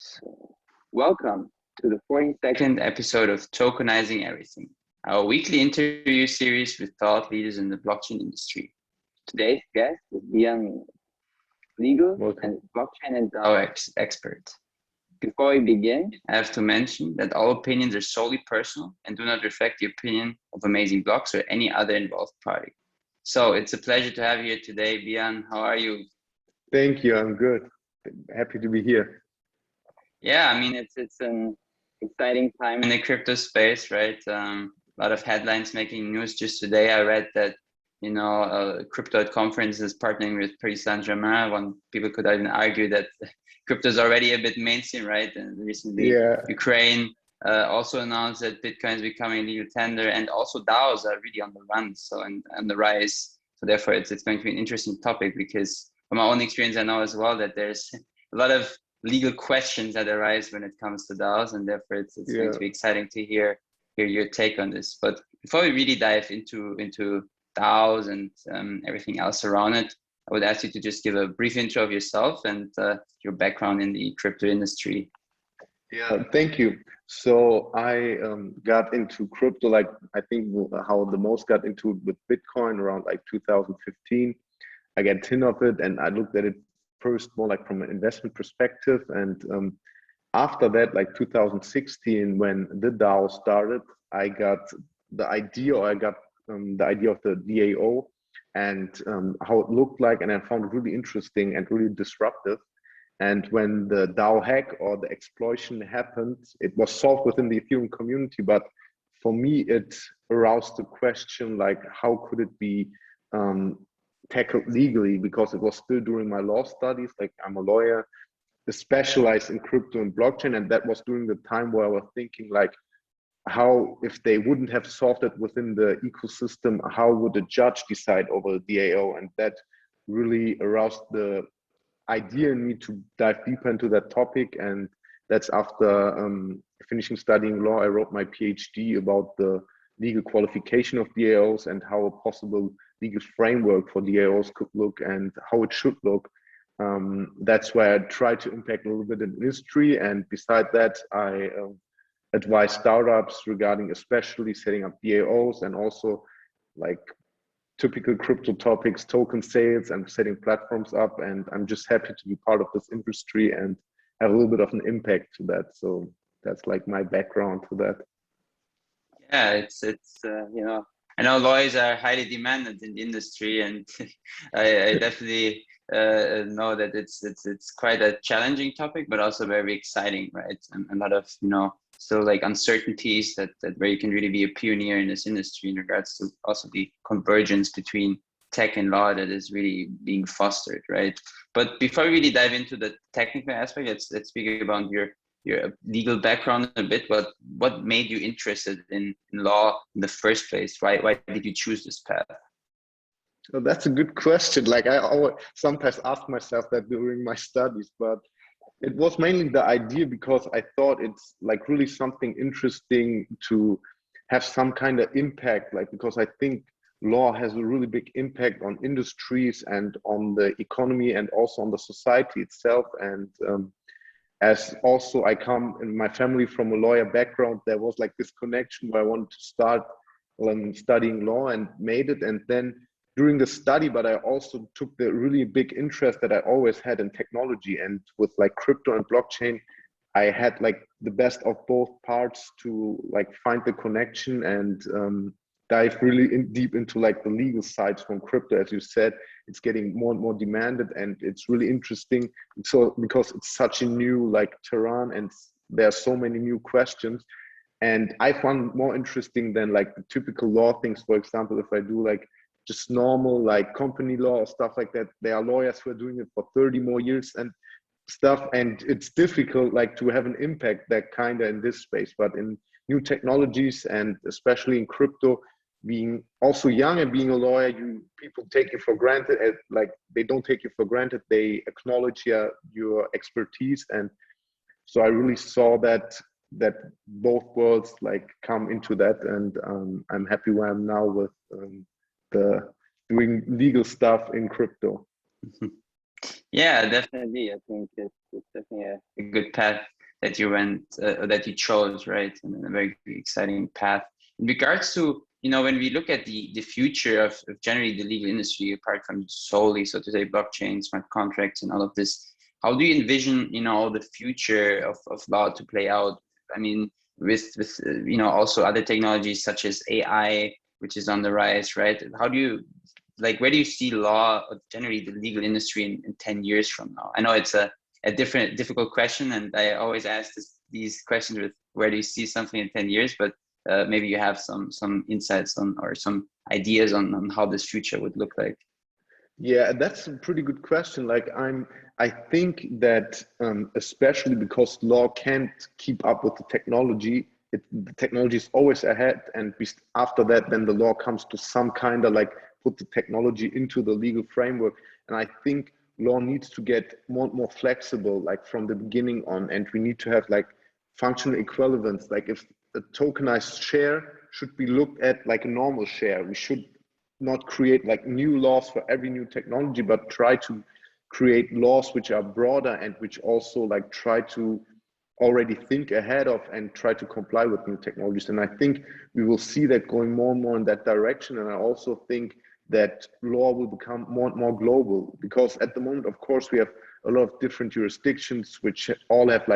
So, welcome to the 42nd episode of Tokenizing Everything, our weekly interview series with thought leaders in the blockchain industry. Today's guest is Biyan Mienert, legal and blockchain and DAO expert. Before we begin, I have to mention that all opinions are solely personal and do not reflect the opinion of Amazing Blocks or any other involved party. So it's a pleasure to have you here today, Biyan. How are you? Thank you. I'm good. Happy to be here. Yeah, I mean, it's an exciting time in the crypto space, right? A lot of headlines making news. Just today, I read that, crypto at conference is partnering with Paris Saint-Germain. When people could even argue that crypto is already a bit mainstream, right? And recently, Ukraine also announced that Bitcoin is becoming legal tender, and also DAOs are really on the run, and the rise. So therefore, it's going to be an interesting topic, because from my own experience, I know as well that there's a lot of legal questions that arise when it comes to DAOs, and therefore it's going to be exciting to hear your take on this. But before we really dive into DAOs and everything else around it, I would ask you to just give a brief intro of yourself and your background in the crypto industry. Yeah, thank you. So I got into crypto, like I think how the most got into it with Bitcoin around like 2015. I got tin of it, and I looked at it first more like from an investment perspective, and after that, like 2016, when the DAO started, I got the idea, of the DAO and how it looked like, and I found it really interesting and really disruptive. And when the DAO hack or the exploitation happened, it was solved within the Ethereum community, but for me, it aroused the question, like, how could it be tackled legally, because it was still during my law studies. Like, I'm a lawyer specialized in crypto and blockchain, and that was during the time where I was thinking, like, how, if they wouldn't have solved it within the ecosystem, how would a judge decide over the DAO? And that really aroused the idea in me to dive deeper into that topic. And that's after finishing studying law, I wrote my PhD about the legal qualification of DAOs and how a possible legal framework for DAOs could look and how it should look. That's where I try to impact a little bit in industry. And beside that, I advise startups regarding especially setting up DAOs and also like typical crypto topics, token sales, and setting platforms up. And I'm just happy to be part of this industry and have a little bit of an impact to that. So that's like my background to that. Yeah, it's I know lawyers are highly demanded in the industry, and I definitely know that it's quite a challenging topic, but also very exciting, right? And a lot of still like uncertainties that where you can really be a pioneer in this industry in regards to also the convergence between tech and law that is really being fostered, right? But before we really dive into the technical aspect, let's speak about your legal background a bit. What made you interested in law in the first place? Why did you choose this path? Well, that's a good question. Like, I always sometimes ask myself that during my studies, but it was mainly the idea because I thought it's like really something interesting to have some kind of impact, like, because I think law has a really big impact on industries and on the economy and also on the society itself. And as also I come in my family from a lawyer background, there was like this connection where I wanted to start studying law and made it. And then during the study, but I also took the really big interest that I always had in technology, and with like crypto and blockchain, I had like the best of both parts to like find the connection and dive really deep into like the legal sides from crypto. As you said, it's getting more and more demanded, and it's really interesting. So because it's such a new like terrain, and there are so many new questions, and I found more interesting than like the typical law things. For example, if I do like just normal like company law or stuff like that, there are lawyers who are doing it for 30 more years and stuff, and it's difficult like to have an impact that kind of in this space. But in new technologies, and especially in crypto, being also young and being a lawyer, people take you for granted. Like, they don't take you for granted, they acknowledge your expertise. And so I really saw that both worlds like come into that, and I'm happy where I'm now with doing legal stuff in crypto. Yeah, definitely. I think it's definitely a good path that you went, that you chose, right? And a very exciting path. In regards to, when we look at the future of generally the legal industry, apart from solely, so to say, blockchain, smart contracts, and all of this, how do you envision, the future of law to play out? I mean, with also other technologies such as AI, which is on the rise, right? How do you, where do you see law, or generally the legal industry in 10 years from now? I know it's a difficult question, and I always ask these questions with where do you see something in 10 years, but maybe you have some insights on, or some ideas on how this future would look like. Yeah, that's a pretty good question. I think that especially because law can't keep up with the technology, the technology is always ahead, and after that, then the law comes to some kind of put the technology into the legal framework. And I think law needs to get more and more flexible, from the beginning on, and we need to have functional equivalence. If a tokenized share should be looked at like a normal share, we should not create new laws for every new technology, but try to create laws which are broader and which also try to already think ahead of and try to comply with new technologies. And I think we will see that going more and more in that direction. And I also think that law will become more and more global, because at the moment, of course, we have a lot of different jurisdictions which all have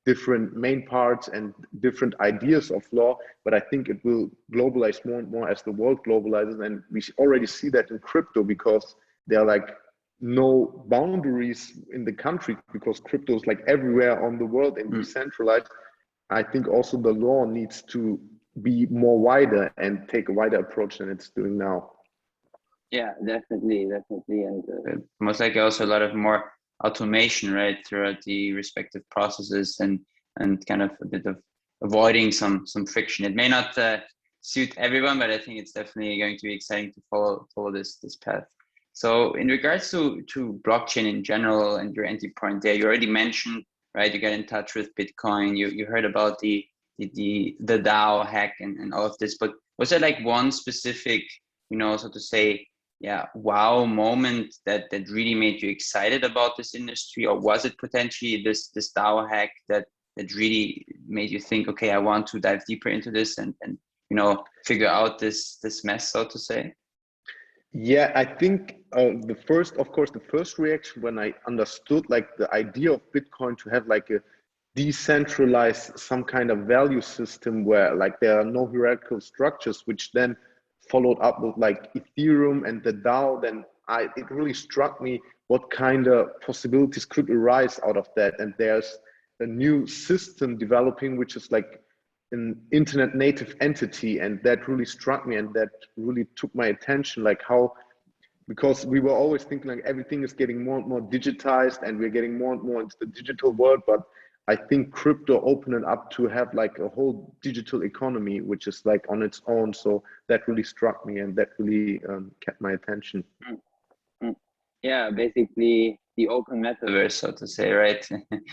different main parts and different ideas of law, but I think it will globalize more and more as the world globalizes. And we already see that in crypto, because there are no boundaries in the country, because crypto is everywhere on the world and decentralized. I think also the law needs to be more wider and take a wider approach than it's doing now. Yeah, definitely. And most likely also a lot of more automation, right, throughout the respective processes, and kind of a bit of avoiding some friction. It may not suit everyone, but I think it's definitely going to be exciting to follow this path. So in regards to blockchain in general and your entry point there, you already mentioned, right, you got in touch with Bitcoin, you heard about the DAO hack and all of this, but was there one specific, so to say, wow moment that really made you excited about this industry? Or was it potentially this DAO hack that really made you think, okay, I want to dive deeper into this and figure out this mess, so to say? Yeah, I think the first reaction when I understood the idea of Bitcoin to have a decentralized, some kind of value system where there are no hierarchical structures, which then followed up with Ethereum and the DAO, then it really struck me what kind of possibilities could arise out of that. And there's a new system developing, which is an internet native entity, and that really struck me, and that really took my attention, because we were always thinking everything is getting more and more digitized and we're getting more and more into the digital world, but I think crypto opened it up to have a whole digital economy, which is on its own. So that really struck me, and that really kept my attention. Yeah, basically the open metaverse, so to say, right?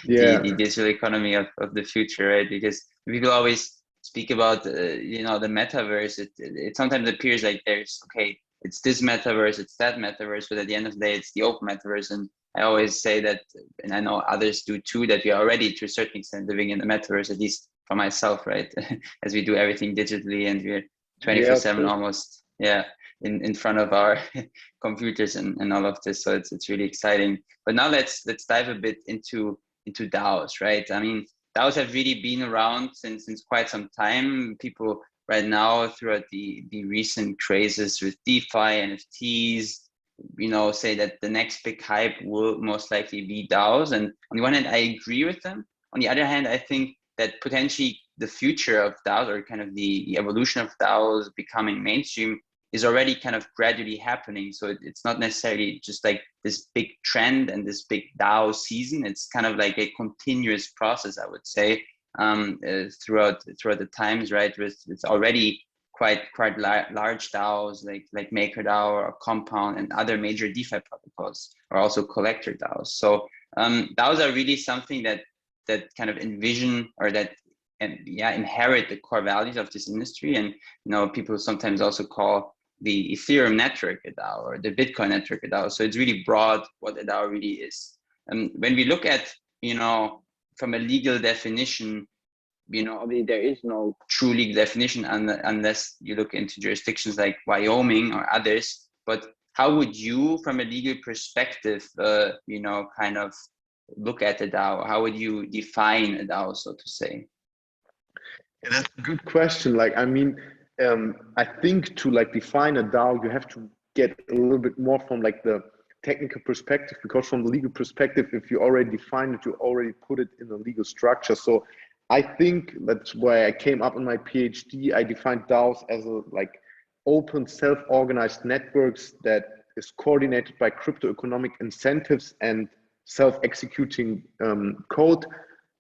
Yeah. the digital economy of the future, right? Because people always speak about the metaverse. It sometimes appears like there's, okay, it's this metaverse, it's that metaverse, but at the end of the day, it's the open metaverse. And I always say that, and I know others do too, that we are already to a certain extent living in the metaverse, at least for myself, right? As we do everything digitally, and we're 24/7 almost, in front of our computers and all of this. So it's really exciting. But now let's dive a bit into DAOs, right? I mean, DAOs have really been around since quite some time. People right now, throughout the recent crazes with DeFi, NFTs, say that the next big hype will most likely be DAOs. And on the one hand, I agree with them. On the other hand, I think that potentially the future of DAOs, or kind of the evolution of DAOs becoming mainstream, is already kind of gradually happening. So it's not necessarily just this big trend and this big DAO season. It's kind of a continuous process, I would say, throughout the times, right? With already quite large DAOs like MakerDAO or Compound and other major DeFi protocols, are also collector DAOs. So DAOs are really something that kind of envision, or that inherit the core values of this industry. And people sometimes also call the Ethereum network a DAO, or the Bitcoin network a DAO. So it's really broad what a DAO really is. And when we look at you know, from a legal definition, you know, obviously there is no true legal definition unless you look into jurisdictions like Wyoming or others. But how would you, from a legal perspective, you know, kind of look at a DAO? How would you define a DAO, so to say? Yeah, that's a good question. Like, I mean, I think to like define a DAO, you have to get a little bit more from like the technical perspective, because from the legal perspective, if you already define it, you already put it in a legal structure. So I think that's why I came up in my PhD. I defined DAOs as a like open, self-organized networks that is coordinated by crypto economic incentives and self-executing code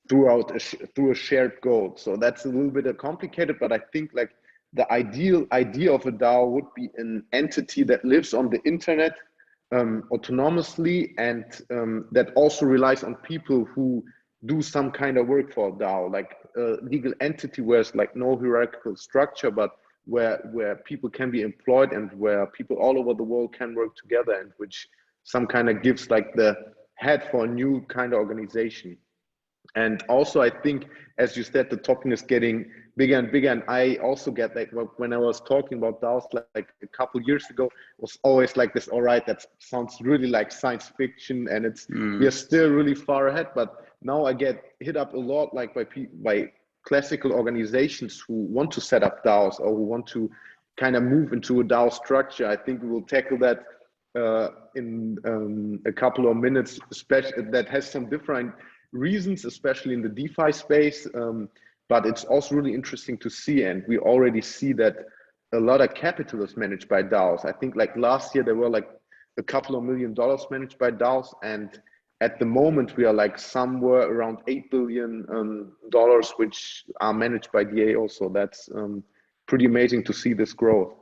through a shared goal. So that's a little bit complicated, but I think like the ideal idea of a DAO would be an entity that lives on the internet autonomously, and that also relies on people who do some kind of work for a DAO, like a legal entity where it's like no hierarchical structure, but where people can be employed and where people all over the world can work together, and which some kind of gives like the head for a new kind of organization. And also, I think, as you said, the token is getting bigger and bigger. And I also get like when I was talking about DAOs like a couple years ago, it was always like this, all right, that sounds really like science fiction, and it's we are still really far ahead. But now I get hit up a lot like by classical organizations who want to set up DAOs or who want to kind of move into a DAO structure. I think we will tackle that in a couple of minutes, especially that has some different reasons, especially in the DeFi space. But it's also really interesting to see, and we already see that a lot of capital is managed by DAOs. I think like last year there were like a couple of $1 million managed by DAOs, and at the moment we are like somewhere around $8 billion which are managed by DAOs. So that's pretty amazing to see this growth.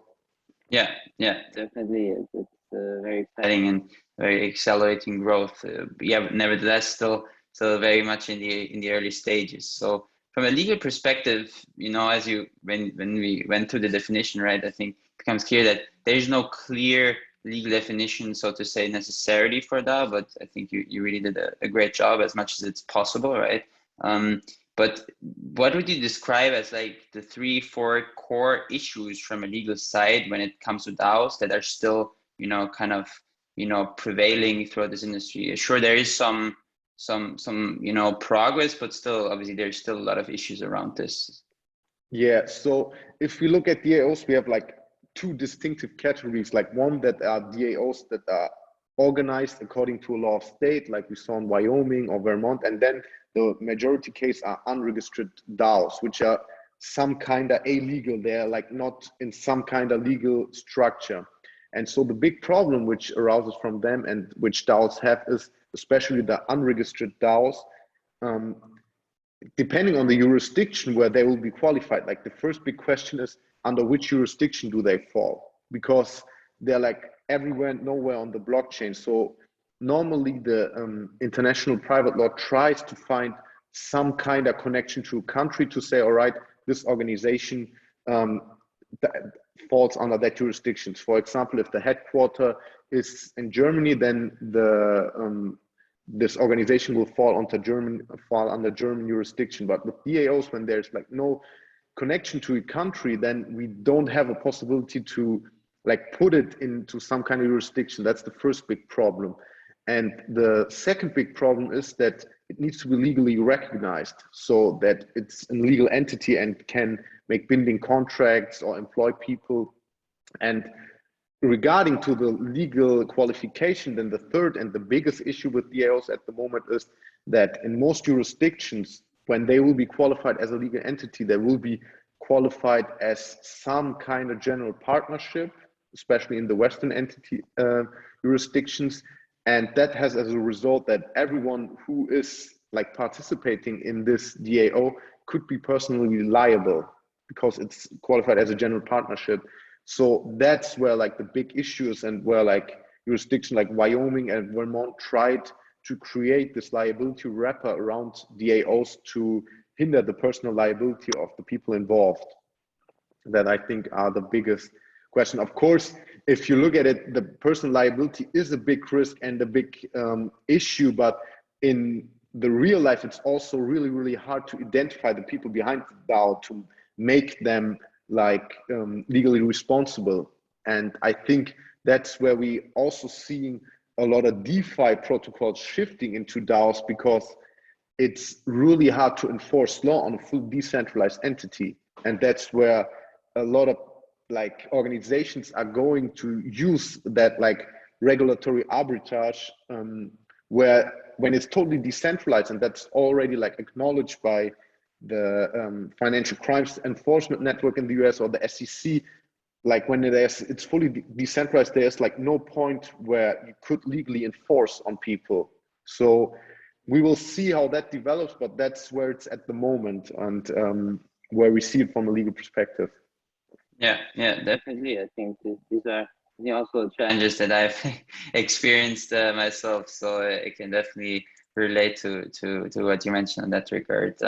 Yeah, definitely. It's very exciting and very accelerating growth. Yeah, but nevertheless, still very much in the early stages. So from a legal perspective, you know, as when we went through the definition, right, I think it becomes clear that there's no clear legal definition, so to say, necessarily for DAO, but I think you really did a great job as much as it's possible, right? But what would you describe as like the 3-4 core issues from a legal side when it comes to DAOs that are still, you know, kind of, you know, prevailing throughout this industry? Sure, there is some you know, progress, but still obviously there's still a lot of issues around this. Yeah, so if we look at DAOs, we have like two distinctive categories, like one that are DAOs that are organized according to a law of state, like we saw in Wyoming or Vermont, and then the majority case are unregistered DAOs, which are some kind of illegal. They're like not in some kind of legal structure. And so the big problem which arises from them and which DAOs have is, especially the unregistered DAOs, depending on the jurisdiction where they will be qualified. Like the first big question is, under which jurisdiction do they fall? Because they're like everywhere and nowhere on the blockchain. So normally the international private law tries to find some kind of connection to a country to say, all right, this organization falls under that jurisdiction. For example, if the headquarter is in Germany, then this organization will fall under German jurisdiction. But with DAOs, when there's like no connection to a country, then we don't have a possibility to like put it into some kind of jurisdiction. That's the first big problem. And the second big problem is that it needs to be legally recognized, so that it's a legal entity and can make binding contracts or employ people. And regarding to the legal qualification, then the third and the biggest issue with DAOs at the moment is that in most jurisdictions, when they will be qualified as a legal entity, they will be qualified as some kind of general partnership, especially in the Western entity jurisdictions. And that has as a result that everyone who is like participating in this DAO could be personally liable because it's qualified as a general partnership. So that's where like the big issues, and where like jurisdictions like Wyoming and Vermont tried to create this liability wrapper around DAOs to hinder the personal liability of the people involved. That I think are the biggest question. Of course, if you look at it, the personal liability is a big risk and a big issue, but in the real life, it's also really, really hard to identify the people behind the DAO to make them like legally responsible. And I think that's where we also seeing a lot of DeFi protocols shifting into DAOs, because it's really hard to enforce law on a full decentralized entity. And that's where a lot of like organizations are going to use that like regulatory arbitrage, where when it's totally decentralized, and that's already like acknowledged by the Financial Crimes Enforcement Network in the US or the SEC, like when it's fully decentralized, there's like no point where you could legally enforce on people. So we will see how that develops, but that's where it's at the moment, and where we see it from a legal perspective. Yeah, definitely. I think these are also challenges that I've experienced myself, so I can definitely relate to what you mentioned in that regard.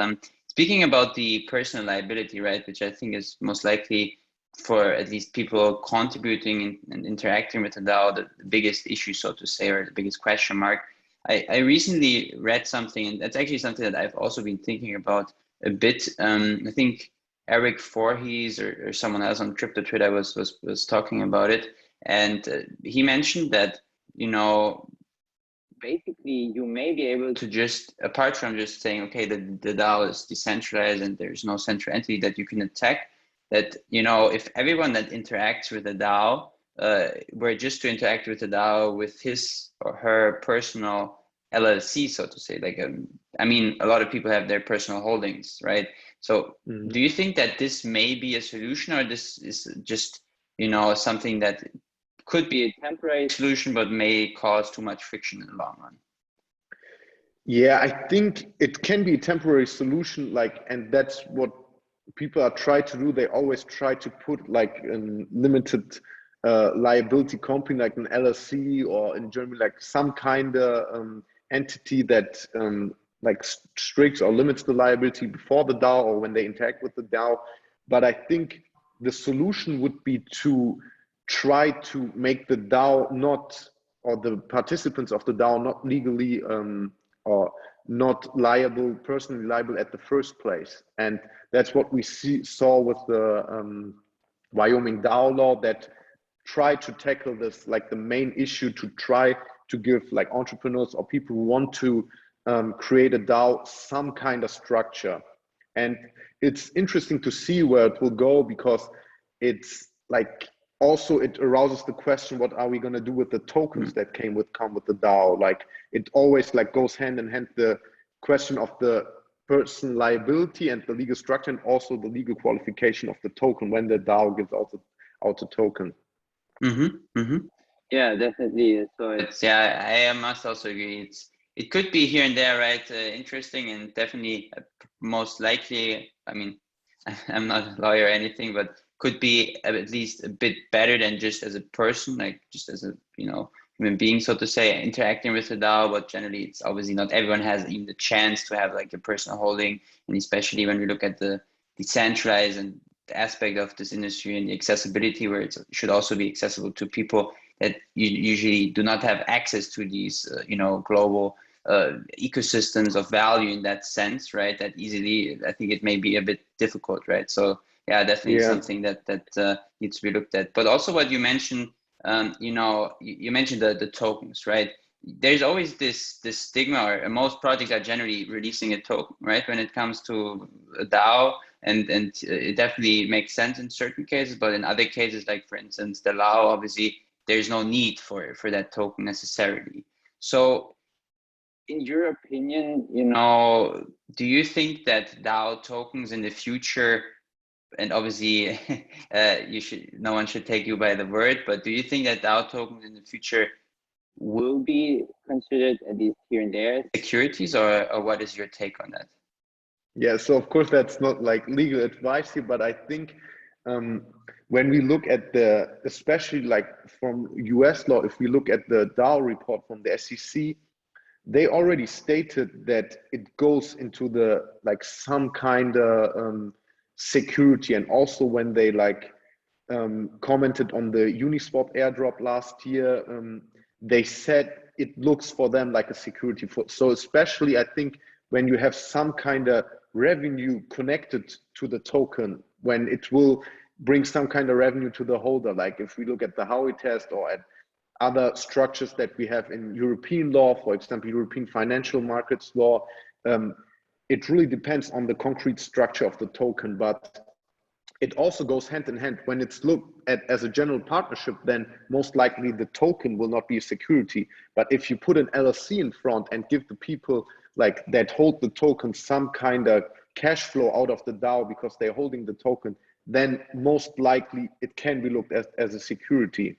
Speaking about the personal liability, right, which I think is most likely for at least people contributing and interacting with the DAO, the biggest issue, so to say, or the biggest question mark. I recently read something, and that's actually something that I've also been thinking about a bit. I think Eric Voorhees or someone else on crypto Twitter was talking about it, and he mentioned that, basically you may be able to just, apart from just saying, okay, the DAO is decentralized and there's no central entity that you can attack, that, if everyone that interacts with the DAO were just to interact with the DAO with his or her personal LLC, so to say, like, I mean, a lot of people have their personal holdings, right? So do you think that this may be a solution, or this is just, something that could be a temporary solution, but may cause too much friction in the long run? Yeah, I think it can be a temporary solution, like, and that's what people are trying to do. They always try to put like a limited liability company, like an LLC, or in Germany, like some kind of entity that like restricts or limits the liability before the DAO or when they interact with the DAO. But I think the solution would be to try to make the DAO not, or the participants of the DAO not legally or not liable, personally liable at the first place. And that's what we saw with the Wyoming DAO law that tried to tackle this, like the main issue, to try to give like entrepreneurs or people who want to create a DAO some kind of structure. And it's interesting to see where it will go, because it's like, also it arouses the question, what are we going to do with the tokens that come with the DAO? Like, it always like goes hand in hand, the question of the person liability and the legal structure, and also the legal qualification of the token when the DAO gives out the token. Yeah, definitely. So I must also agree. It could be here and there, right? Interesting, and definitely most likely, I mean, I'm not a lawyer or anything, but could be at least a bit better than just as a person, like just as a, human being, so to say, interacting with the DAO. But generally, it's obviously not everyone has even the chance to have like a personal holding, and especially when we look at the decentralized and the aspect of this industry and the accessibility, where it should also be accessible to people that usually do not have access to these, global ecosystems of value in that sense, right? That easily, I think it may be a bit difficult, right? So yeah, definitely something that needs to be looked at. But also what you mentioned, you mentioned the tokens, right? There's always this stigma, or most projects are generally releasing a token, right? When it comes to a DAO, and it definitely makes sense in certain cases, but in other cases, like for instance, the DAO, obviously, there's no need for that token necessarily. So in your opinion, do you think that DAO tokens in the future, and obviously no one should take you by the word, but do you think that DAO tokens in the future will be considered, at least here and there, securities, or what is your take on that? Yeah, so of course that's not like legal advice here, but I think when we look at especially like from US law, if we look at the DAO report from the SEC, they already stated that it goes into the like some kind of security. And also when they like commented on the Uniswap airdrop last year, they said it looks for them like a security. So especially I think when you have some kind of revenue connected to the token, when it will bring some kind of revenue to the holder, like if we look at the Howey test or at other structures that we have in European law, for example, European financial markets law, it really depends on the concrete structure of the token, but it also goes hand in hand. When it's looked at as a general partnership, then most likely the token will not be a security. But if you put an LLC in front and give the people like that hold the token some kind of cash flow out of the DAO because they're holding the token, then most likely it can be looked at as a security.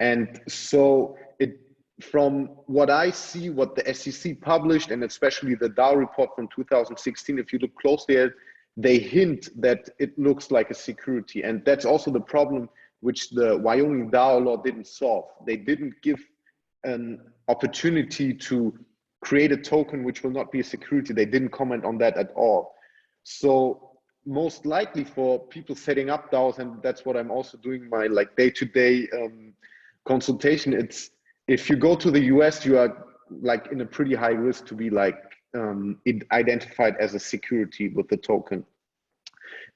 And so it, from what I see, what the SEC published, and especially the DAO report from 2016, if you look closely at it, they hint that it looks like a security. And that's also the problem which the Wyoming DAO law didn't solve. They didn't give an opportunity to create a token which will not be a security. They didn't comment on that at all. So most likely for people setting up DAOs, and that's what I'm also doing my like day-to-day consultation, it's if you go to the US, you are like in a pretty high risk to be like identified as a security with the token.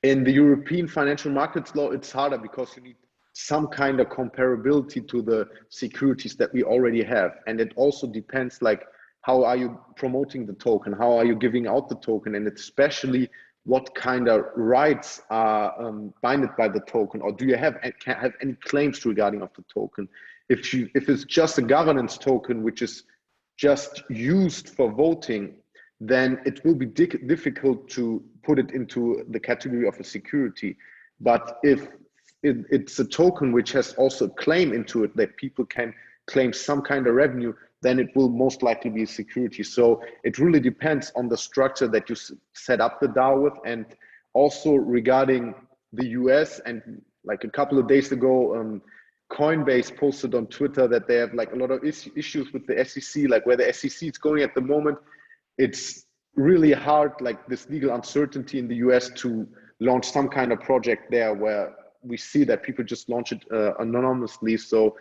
In the European financial markets law, it's harder because you need some kind of comparability to the securities that we already have. And it also depends like how are you promoting the token? How are you giving out the token? And especially what kind of rights are binded by the token, or do you have any claims regarding of the token? If it's just a governance token, which is just used for voting, then it will be difficult to put it into the category of a security. But if it's a token which has also a claim into it that people can claim some kind of revenue, then it will most likely be a security. So it really depends on the structure that you set up the DAO with. And also regarding the US, and like a couple of days ago, Coinbase posted on Twitter that they have like a lot of issues with the SEC, like where the SEC is going at the moment. It's really hard, like this legal uncertainty in the US, to launch some kind of project there where we see that people just launch it anonymously. So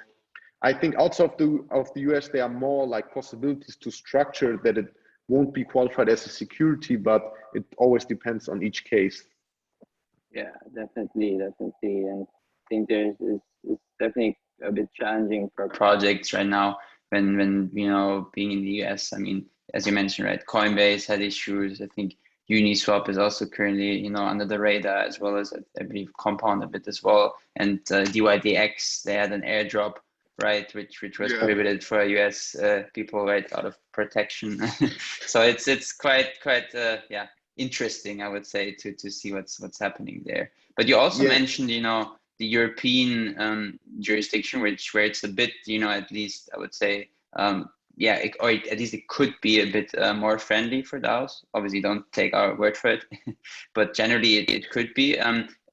I think outside of the US, there are more like possibilities to structure that it won't be qualified as a security, but it always depends on each case. Yeah, definitely. And I think it's definitely a bit challenging for projects right now when you know, being in the US. I mean, as you mentioned, right, Coinbase had issues. I think Uniswap is also currently, you know, under the radar, as well as I believe Compound a bit as well. And DYDX, they had an airdrop, right, which was prohibited for US people, right, out of protection. So it's quite yeah, interesting, I would say, to see what's happening there. But you also mentioned, you know, the European jurisdiction, where it's a bit, you know, at least I would say, yeah, or at least it could be a bit more friendly for DAOs. Obviously, don't take our word for it, but generally it could be.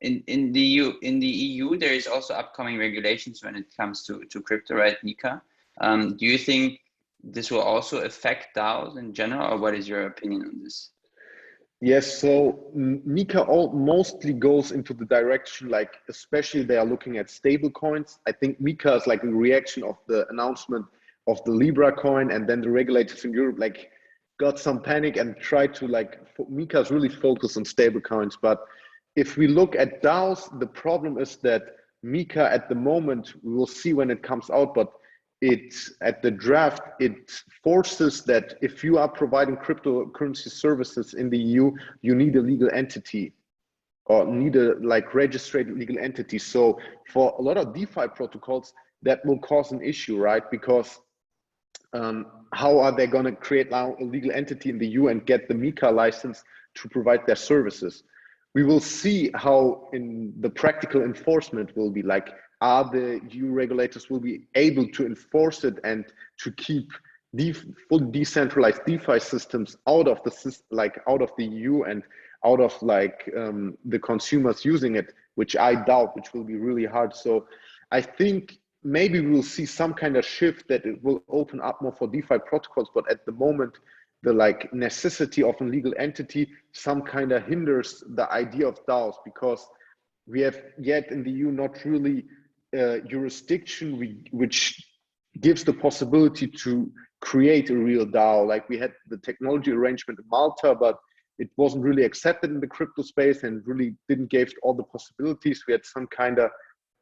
In the EU, there is also upcoming regulations when it comes to crypto, right, MiCA? Do you think this will also affect DAOs in general, or what is your opinion on this? Yes, so MiCA mostly goes into the direction, like especially they are looking at stable coins. I think MiCA is like a reaction of the announcement of the Libra coin, and then the regulators in Europe like got some panic and tried to like, MiCA is really focused on stable coins. But if we look at DAOs, the problem is that MiCA at the moment, we will see when it comes out, but at the draft, it forces that if you are providing cryptocurrency services in the EU, you need a legal entity or need a like registered legal entity. So for a lot of DeFi protocols, that will cause an issue, right? Because how are they going to create now a legal entity in the EU and get the MiCA license to provide their services? We will see how in the practical enforcement will be like, are the EU regulators will be able to enforce it and to keep fully decentralized DeFi systems out of the system, like out of the EU and out of like the consumers using it, which I doubt, which will be really hard. So I think maybe we will see some kind of shift that it will open up more for DeFi protocols, but at the moment, the like necessity of a legal entity some kind of hinders the idea of DAOs, because we have yet in the EU not really jurisdiction which gives the possibility to create a real DAO. Like we had the technology arrangement in Malta, but it wasn't really accepted in the crypto space and really didn't give all the possibilities. We had some kind of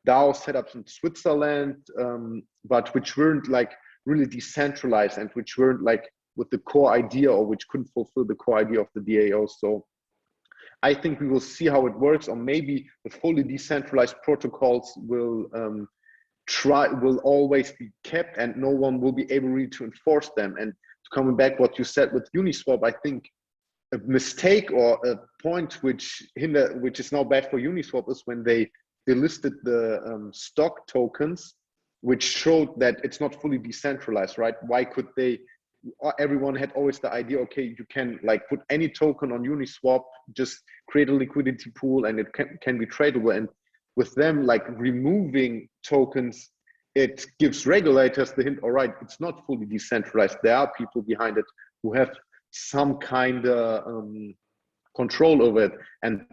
DAO setups in Switzerland, but which weren't like really decentralized and which weren't like with the core idea, or which couldn't fulfill the core idea of the DAO. So I think we will see how it works, or maybe the fully decentralized protocols will always be kept and no one will be able really to enforce them. And coming back what you said with Uniswap, I think a mistake or a point which is now bad for Uniswap is when they listed the stock tokens, which showed that it's not fully decentralized, right? Why could they? Everyone had always the idea, okay, you can like put any token on Uniswap, just create a liquidity pool and it can be tradable. And with them like removing tokens, it gives regulators the hint, all right, it's not fully decentralized. There are people behind it who have some kind of control over it. And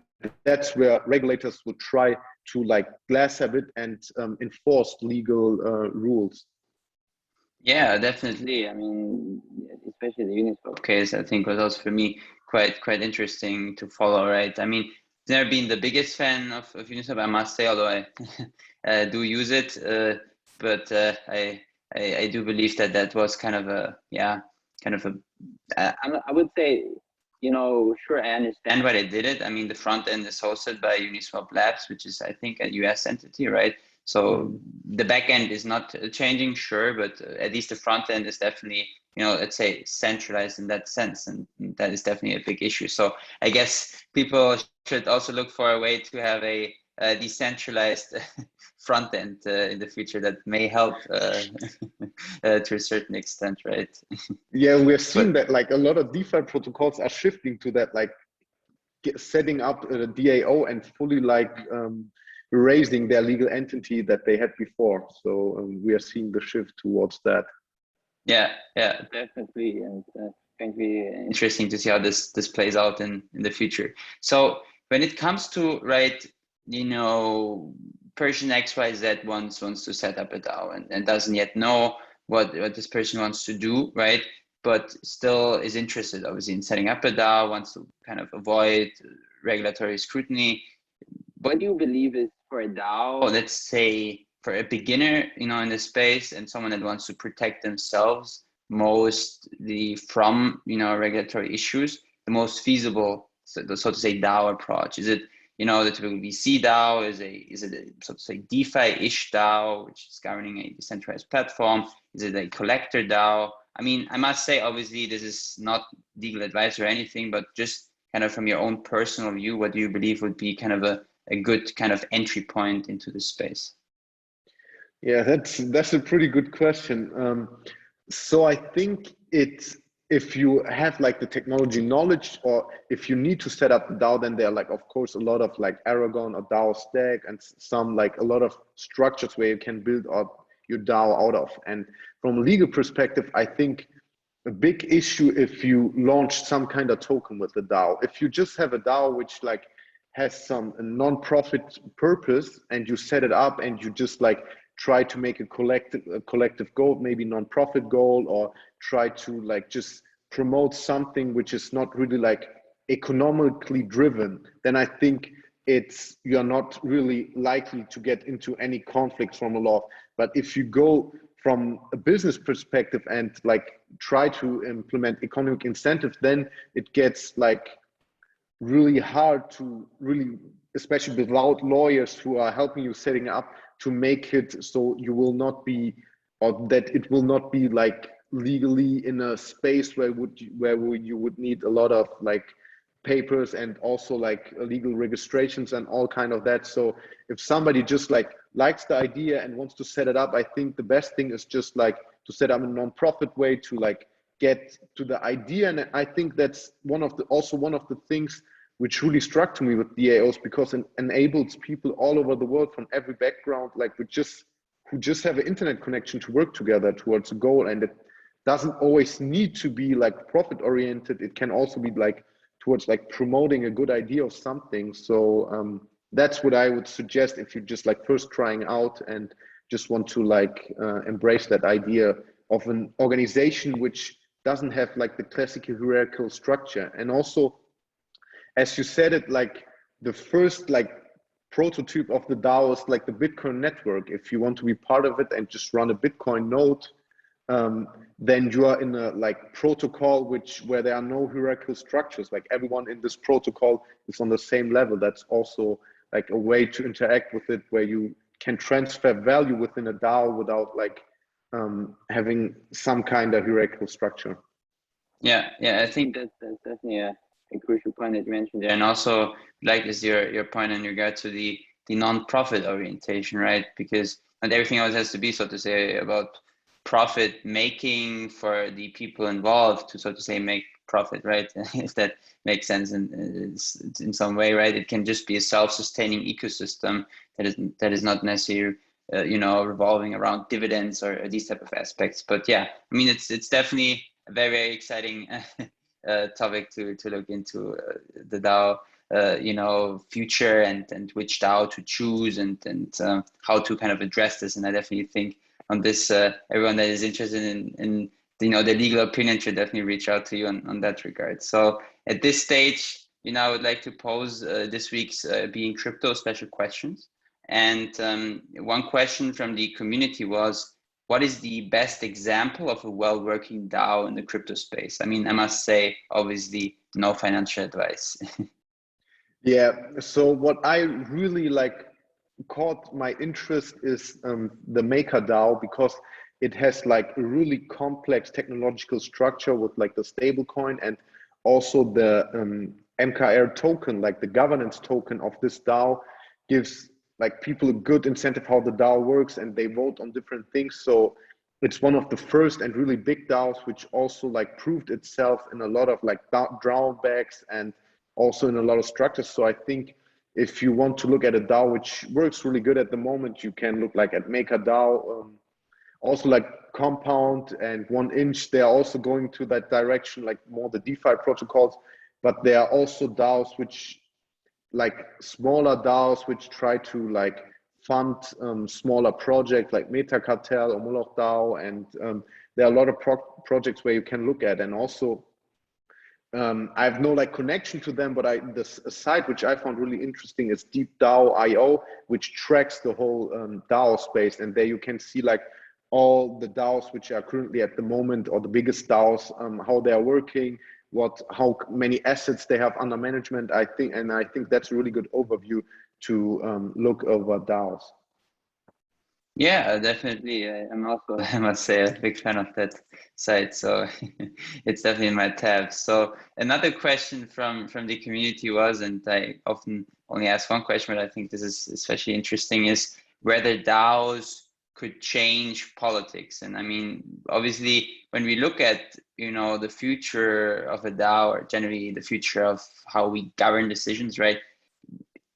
that's where regulators will try to like glass a bit and enforce legal rules. Yeah, definitely. I mean, especially the Uniswap case, I think was also for me quite interesting to follow, right? I mean, I've never been the biggest fan of Uniswap, I must say, although I do use it, but I do believe that was kind of a I would say, you know, sure, I understand why they did it. I mean, the front end is hosted by Uniswap Labs, which is, I think, a US entity, right? So the back end is not changing, sure, but at least the front end is definitely, you know, let's say centralized in that sense. And that is definitely a big issue. So I guess people should also look for a way to have a decentralized front end in the future that may help to a certain extent, right? Yeah, we're seeing that like a lot of DeFi protocols are shifting to that, like setting up a DAO and fully like erasing their legal entity that they had before. So we are seeing the shift towards that. Yeah, definitely, and it's going to be interesting to see how this plays out in the future. So when it comes to, right, you know, person XYZ wants to set up a DAO and doesn't yet know what this person wants to do, right? But still is interested, obviously, in setting up a DAO, wants to kind of avoid regulatory scrutiny. What do you believe is for a DAO, let's say for a beginner, you know, in the space and someone that wants to protect themselves mostly from, you know, regulatory issues, the most feasible, so to say, DAO approach? Is it, you know, the typical VC DAO? Is it a, so to say, DeFi-ish DAO, which is governing a decentralized platform? Is it a collector DAO? I mean, I must say, obviously, this is not legal advice or anything, but just kind of from your own personal view, what do you believe would be kind of a good kind of entry point into the space? Yeah, that's a pretty good question. So I think it's, if you have like the technology knowledge, or if you need to set up a DAO, then there are like, of course, a lot of like Aragon or DAO stack and some like a lot of structures where you can build up your DAO out of. And from a legal perspective, I think a big issue if you launch some kind of token with the DAO. If you just have a DAO which like has some non-profit purpose and you set it up and you just like try to make a collective goal, maybe non-profit goal, or try to like just promote something which is not really like economically driven, then I think you're not really likely to get into any conflicts from a law. But if you go from a business perspective and like try to implement economic incentives, then it gets like really hard to really, especially without lawyers who are helping you setting up, to make it so you will not be, or that it will not be like legally in a space where you would need a lot of like papers and also like legal registrations and all kind of that. So if somebody just like likes the idea and wants to set it up, I think the best thing is just like to set up a non-profit way to like get to the idea. And I think that's one of the things which really struck to me with DAOs, because it enables people all over the world from every background, like who just have an internet connection to work together towards a goal. And it doesn't always need to be like profit oriented. It can also be like towards like promoting a good idea of something. So that's what I would suggest if you're just like first trying out and just want to like embrace that idea of an organization which doesn't have like the classical hierarchical structure. And also, as you said it, like the first like prototype of the DAO is like the Bitcoin network. If you want to be part of it and just run a Bitcoin node, then you are in a like protocol where there are no hierarchical structures. Like everyone in this protocol is on the same level. That's also like a way to interact with it, where you can transfer value within a DAO without like having some kind of hierarchical structure. Yeah, I think that's definitely a crucial point that you mentioned there, and also like is your point in regard to the non-profit orientation, right? Because not everything always has to be, so to say, about profit making for the people involved to, so to say, make profit, right? If that makes sense in some way, right? It can just be a self-sustaining ecosystem that is not necessarily revolving around dividends or these type of aspects. But yeah, I mean, it's definitely a very, very exciting topic to look into, the DAO future and which DAO to choose and how to kind of address this. And I definitely think on this, everyone that is interested in the legal opinion should definitely reach out to you on that regard. So at this stage, I would like to pose this week's Being Crypto special questions. And one question from the community was, what is the best example of a well-working DAO in the crypto space? I mean, I must say, obviously, no financial advice. Yeah, so what I really like caught my interest is the MiCA DAO, because it has like a really complex technological structure with like the stable coin and also the MKR token, like the governance token of this DAO gives like people a good incentive how the DAO works, and they vote on different things. So it's one of the first and really big DAOs, which also like proved itself in a lot of like drawbacks and also in a lot of structures. So I think if you want to look at a DAO which works really good at the moment, you can look like at MiCA DAO. Also like Compound and 1inch, they are also going to that direction, like more the DeFi protocols. But there are also DAOs which like smaller DAOs which try to like fund smaller projects like Meta Cartel or Moloch DAO, and there are a lot of projects where you can look at. And also I have no like connection to them, but the site which I found really interesting is DeepDAO.io, which tracks the whole DAO space, and there you can see like all the DAOs which are currently at the moment, or the biggest DAOs, how they are working, how many assets they have under management. I think that's a really good overview to look over DAOs. Yeah, definitely. I'm also, I must say, a big fan of that site. So it's definitely in my tab. So another question from the community was, and I often only ask one question, but I think this is especially interesting, is whether DAOs could change politics. And I mean, obviously, when we look at, the future of a DAO, or generally the future of how we govern decisions, right?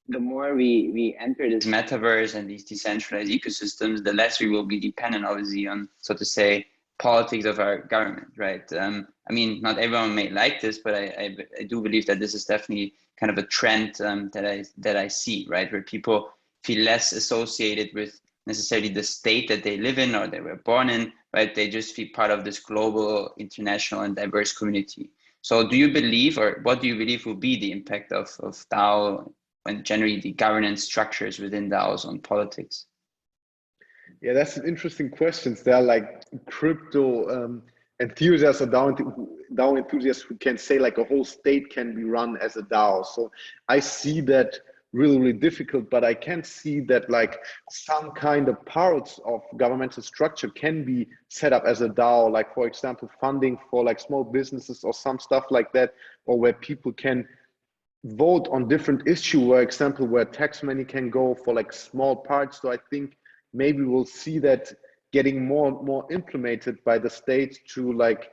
The more we enter this metaverse and these decentralized ecosystems, the less we will be dependent, obviously, on, so to say, politics of our government, right? I mean, not everyone may like this, but I do believe that this is definitely kind of a trend that I see, right? Where people feel less associated with necessarily the state that they live in or they were born in, right? They just feel part of this global, international, and diverse community. So do you believe, or what do you believe will be the impact of DAO and generally the governance structures within DAOs on politics? Yeah, that's an interesting question. There are like crypto enthusiasts or DAO enthusiasts who can say like a whole state can be run as a DAO. So I see that really, really difficult, but I can see that like some kind of parts of governmental structure can be set up as a DAO, like for example, funding for like small businesses or some stuff like that, or where people can vote on different issue, for example, where tax money can go for like small parts. So I think maybe we'll see that getting more and more implemented by the state to like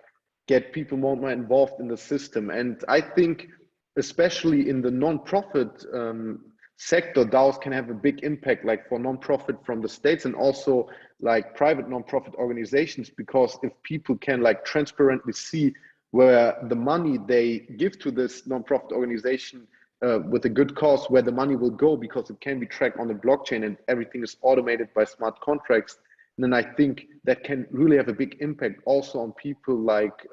get people more and more involved in the system. And I think especially in the non-profit sector, DAOs can have a big impact, like for non-profit from the states and also like private non-profit organizations, because if people can like transparently see where the money they give to this non-profit organization with a good cause where the money will go, because it can be tracked on the blockchain and everything is automated by smart contracts. And then I think that can really have a big impact also on people like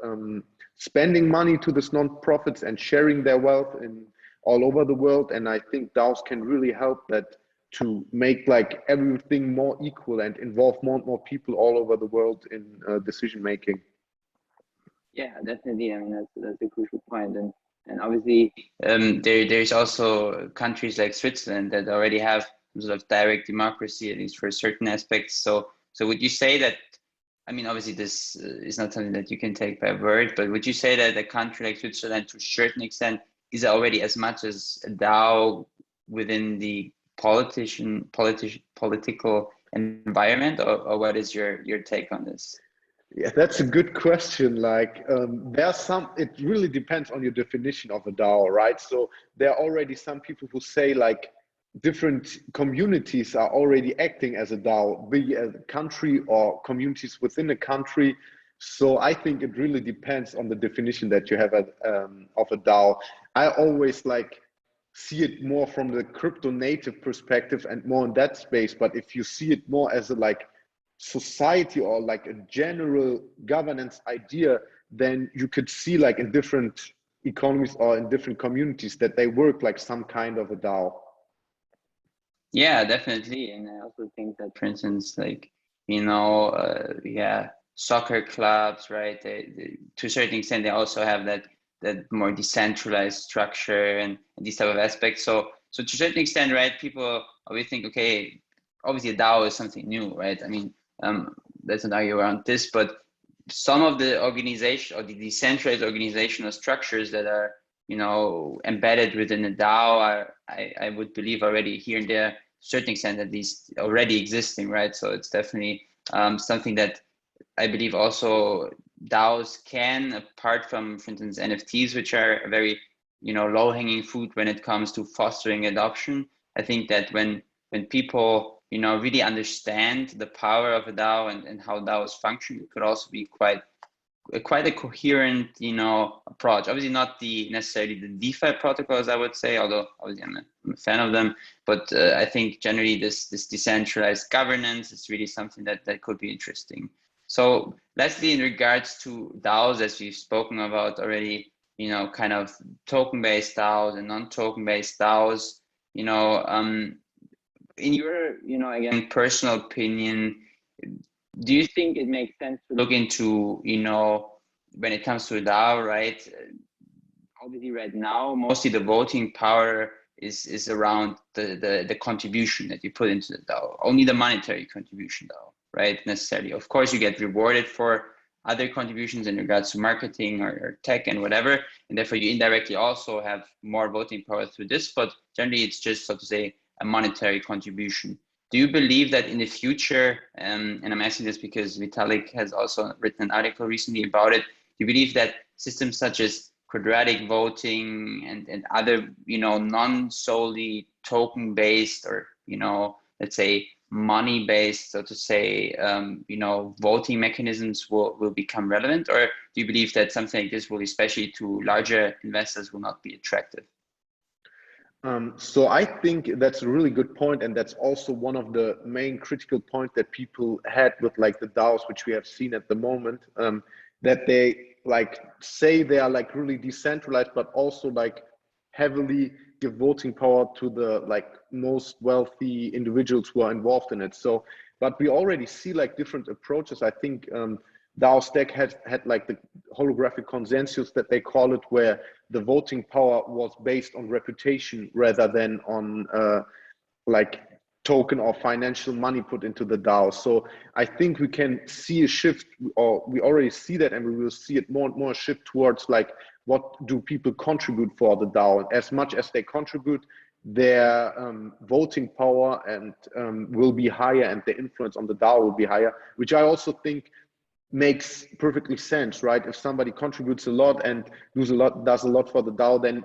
spending money to these non-profits and sharing their wealth in all over the world. And I think DAOs can really help that, to make like everything more equal and involve more and more people all over the world in decision making. Yeah, definitely. I mean, that's a crucial point. And obviously, there's also countries like Switzerland that already have some sort of direct democracy, at least for certain aspects. So would you say that, I mean, obviously this is not something that you can take by word, but would you say that a country like Switzerland, to a certain extent, is already as much as a DAO within the political environment, or what is your take on this? Yeah, that's a good question. Like, there's some, it really depends on your definition of a DAO, right? So there are already some people who say like different communities are already acting as a DAO, be it a country or communities within a country. So I think it really depends on the definition that you have of a DAO. I always like see it more from the crypto native perspective and more in that space. But if you see it more as a like society or like a general governance idea, then you could see like in different economies or in different communities that they work like some kind of a DAO. Yeah, definitely. And I also think that, for instance, like, soccer clubs, right? They, to a certain extent, they also have that more decentralized structure and these type of aspects. So to a certain extent, right, people always think, okay, obviously a DAO is something new, right? I mean, let's not argue around this, but some of the organization or the decentralized organizational structures that are, embedded within a DAO are, I would believe, already here and there, to a certain extent at least, already existing, right? So it's definitely something that I believe also DAOs can, apart from, for instance, NFTs, which are a very, low-hanging fruit when it comes to fostering adoption. I think that when people, really understand the power of a DAO and how DAOs function, it could also be quite a coherent, approach. Obviously not necessarily the DeFi protocols, I would say, although obviously I'm a fan of them. But I think generally this decentralized governance is really something that could be interesting. So lastly, in regards to DAOs, as we've spoken about already, kind of token-based DAOs and non-token-based DAOs, in your, again, personal opinion, do you think it makes sense to look into, when it comes to a DAO, right? Obviously right now, mostly the voting power is around the contribution that you put into the DAO, only the monetary contribution though, right? Necessarily. Of course, you get rewarded for other contributions in regards to marketing or tech and whatever, and therefore you indirectly also have more voting power through this, but generally it's just, so to say, a monetary contribution. Do you believe that in the future, and I'm asking this because Vitalik has also written an article recently about it, do you believe that systems such as quadratic voting and other, non-solely token-based or, let's say money-based, so to say, voting mechanisms will become relevant? Or do you believe that something like this will, especially to larger investors, will not be attractive? So I think that's a really good point, and that's also one of the main critical points that people had with like the DAOs, which we have seen at the moment, that they like say they are like really decentralized, but also like heavily give voting power to the like most wealthy individuals who are involved in it. So, but we already see like different approaches. I think DAO Stack had like the holographic consensus that they call it, where the voting power was based on reputation rather than on like token or financial money put into the DAO. So I think we can see a shift, or we already see that, and we will see it more and more shift towards like, what do people contribute for the DAO? And as much as they contribute, their voting power and will be higher, and the influence on the DAO will be higher, which I also think makes perfectly sense, right? If somebody contributes a lot and does a lot for the DAO, then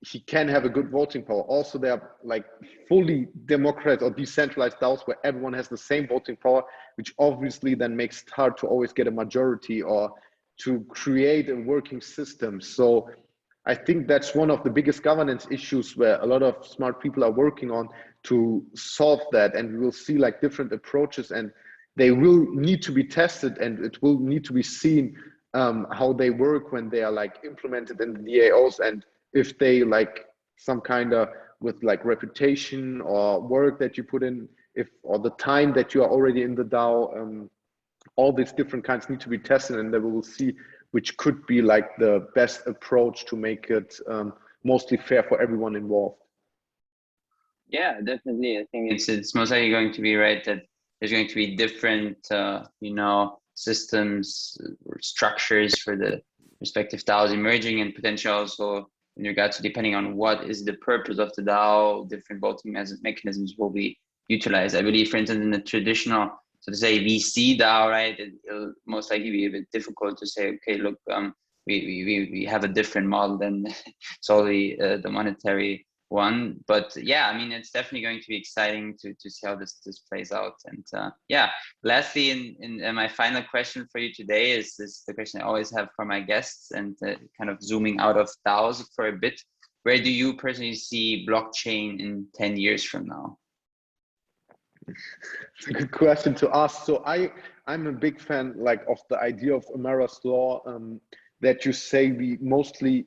he can have a good voting power. Also, there are like fully democratic or decentralized DAOs where everyone has the same voting power, which obviously then makes it hard to always get a majority or to create a working system. So I think that's one of the biggest governance issues where a lot of smart people are working on to solve that. And we will see like different approaches, and they will need to be tested, and it will need to be seen how they work when they are like implemented in the DAOs, and if they like some kind of with like reputation or work that you put in, if or the time that you are already in the DAO, all these different kinds need to be tested, and then we will see which could be like the best approach to make it mostly fair for everyone involved. Yeah, definitely. I think it's most likely going to be right that there's going to be different, you know, systems or structures for the respective DAOs emerging, and potentially also in regards to depending on what is the purpose of the DAO, different voting mechanisms will be utilized. I believe, for instance, in the traditional, so to say, VC DAO, right, it'll most likely be a bit difficult to say, okay, look, we have a different model than solely the monetary one. But yeah, I mean, it's definitely going to be exciting to see how this plays out. And yeah, lastly, in my final question for you today is the question I always have for my guests, and kind of zooming out of DAOs for a bit. Where do you personally see blockchain in 10 years from now? It's a good question to ask. So I'm a big fan like of the idea of Amara's law, that you say we mostly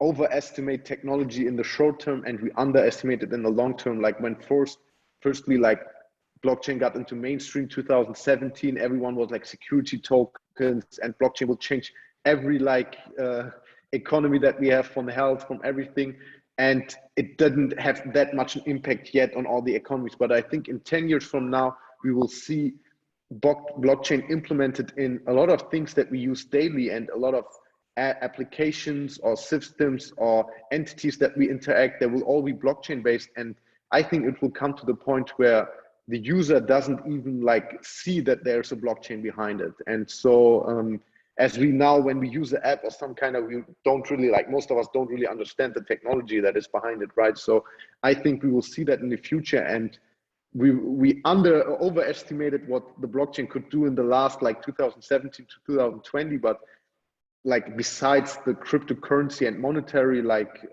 overestimate technology in the short term and we underestimate it in the long term. Like when firstly like blockchain got into mainstream 2017, everyone was like security tokens, and blockchain will change every like economy that we have, from health, from everything. And it didn't have that much impact yet on all the economies. But I think in 10 years from now, we will see blockchain implemented in a lot of things that we use daily, and a lot of applications or systems or entities that we interact, they will all be blockchain based. And I think it will come to the point where the user doesn't even like see that there's a blockchain behind it. And so as we now, when we use an app or some kind of, we don't really like, most of us don't really understand the technology that is behind it, right? So I think we will see that in the future, and we overestimated what the blockchain could do in the last like 2017 to 2020, but like besides the cryptocurrency and monetary like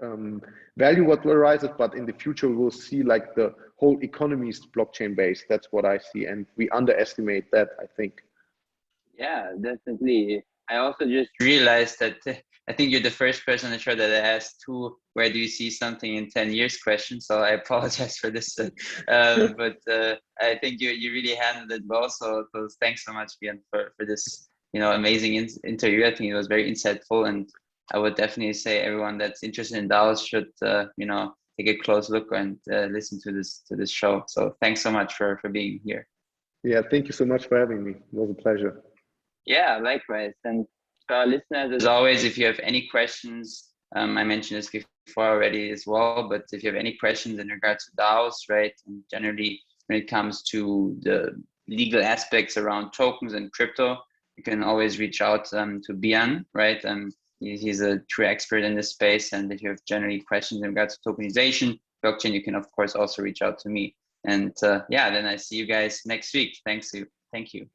value what arises, but in the future we will see like the whole economy is blockchain based. That's what I see, and we underestimate that, I think. Yeah, definitely. I also just realized that I think you're the first person on the show that I asked two "Where do you see something in 10 years?" questions. So I apologize for this, but I think you really handled it well. So thanks so much, Biyan, for this, you know, amazing interview. I think it was very insightful, and I would definitely say everyone that's interested in DAOs should you know, take a close look and listen to this show. So thanks so much for being here. Yeah, thank you so much for having me. It was a pleasure. Yeah, likewise. And to our listeners, as always, if you have any questions, I mentioned this before already as well, but if you have any questions in regards to DAOs, right, and generally when it comes to the legal aspects around tokens and crypto, you can always reach out to Biyan, right? He's a true expert in this space. And if you have generally questions in regards to tokenization, blockchain, you can of course also reach out to me. And yeah, then I see you guys next week. Thank you.